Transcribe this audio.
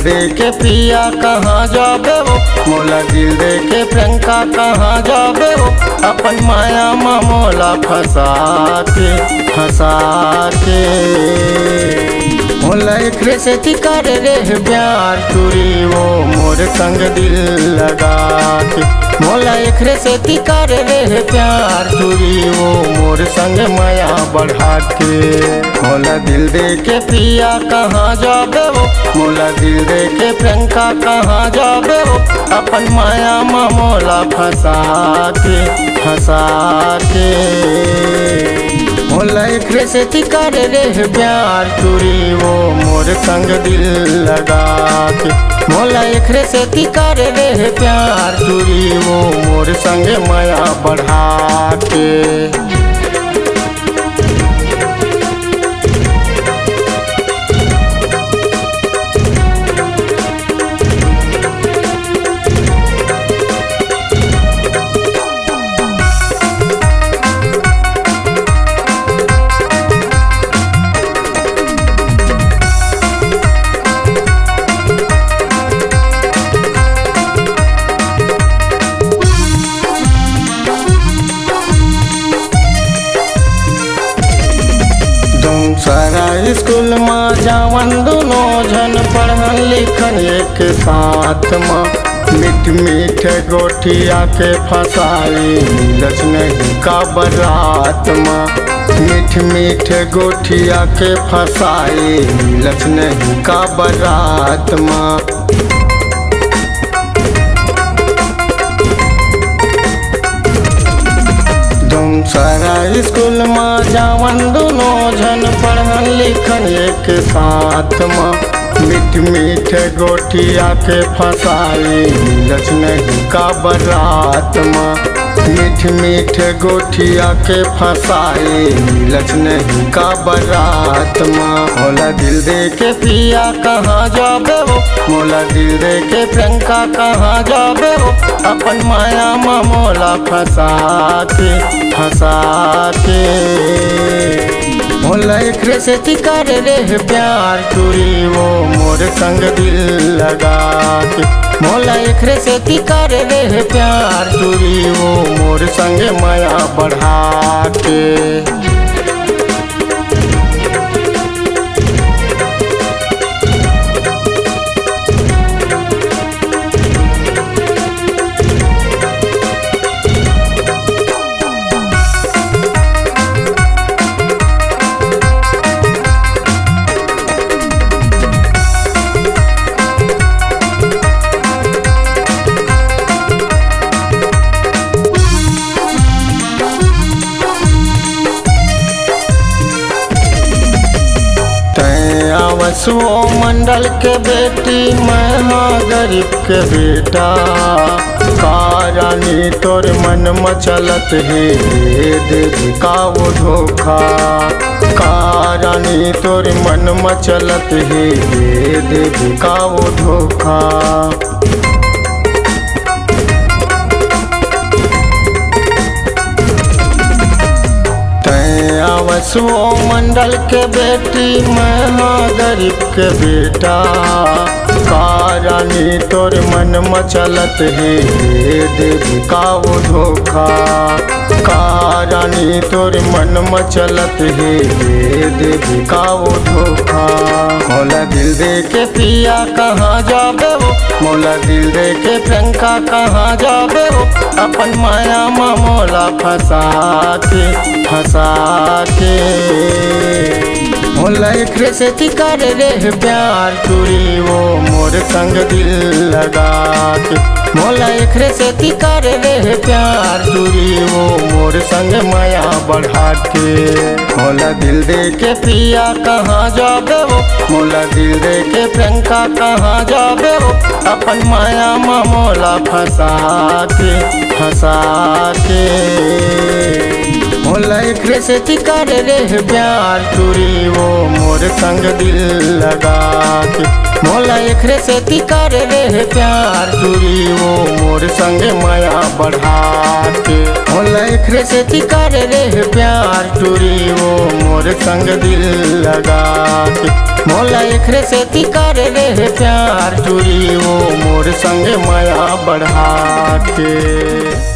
दे के पिया कहाँ जाबे हो, मोला दिल दे के प्रियंका कहाँ जाबे हो। अपन माया में मोला फंसा के मोला एकरे से कर रे प्यार तुरी वो मोर संग दिल लगा के। मोला एकरे से कर रे प्यार तुरी वो मोर संग माया बढ़ा के। मोला दिल दे के पिया कहाँ जाबे हो, मोला दिल दे के प्रियंका कहाँ जाबे हो। अपन माया में मोला फंसा के मोला एकरे से कर रे प्यार तुरी वो मोर संग दिल लगा के। मोला एकरे से कर रे प्यार तुरी वो मोर संग माया बढ़ा के। सारा स्कूल में जावन दोनों जन पढ़न लिखन एक साथ में। मीठ गोठिया के फसाई मिलच नहीं का बरात में। मीठ गोठिया के फसाई मिलच नहीं का बरात में। सारा स्कूल में जावन दोनों जन पढ़न लिखन एक साथ में। मीठ गोठिया के फसाई मिलच नहीं का बरात में। मीठ गोठिया के फसाई मिलच नहीं का बरात में। मोला दिल दे के पिया कहाँ जाबे हो, मोला दिल दे के प्रियंका कहाँ जाबे हो। अपन माया में मोला फंसा के मोला एकरे से कर रे प्यार तुरी वो मोर संग दिल लगा के। मोला एकरे से कर रे प्यार तुरी वो मोर संग माया बढ़ा के। सो मंडल के बेटी मैं हाँ गरीब के बेटा। कारानी तोर मन मचलत है देवी का वो धोखा। कारानी तोर मन मचलत है देवी का वो धोखा। सो मंडल के बेटी मैं हाँ गरीब के बेटा। कारानी तोर मन मचलत है देवी का वो धोखा। कारानी तोर मन मचलत है देवी का वो धोखा। मोला दिल दे के पिया कहाँ जाबे हो, मोला दिल दे के प्रियंका कहाँ जाबे हो। अपन माया में मोला फंसा के मोला एकरे से कर रे प्यार तुरी वो मोर संग दिल लगा के। मोला एकरे से कर रे प्यार तुरी वो मोर संग माया बढ़ा के। मोला दिल दे के पिया कहाँ जाबे हो, मोला दिल दे के प्रियंका कहाँ जाबे हो। अपन माया में मोला फंसा के मोला एकरे से कर रे प्यार तुरी वो मोर संग दिल लगा के। मोला एकरे से कर रे प्यार तुरी वो मोर संग माया बढ़ा के। मोला एकरे एकरे से थी कर रे प्यार टूरी वो मोर संग दिल लगा के। मोला एकरे से थी कर रे प्यार टूरी वो मोर संग माया बढ़ा के।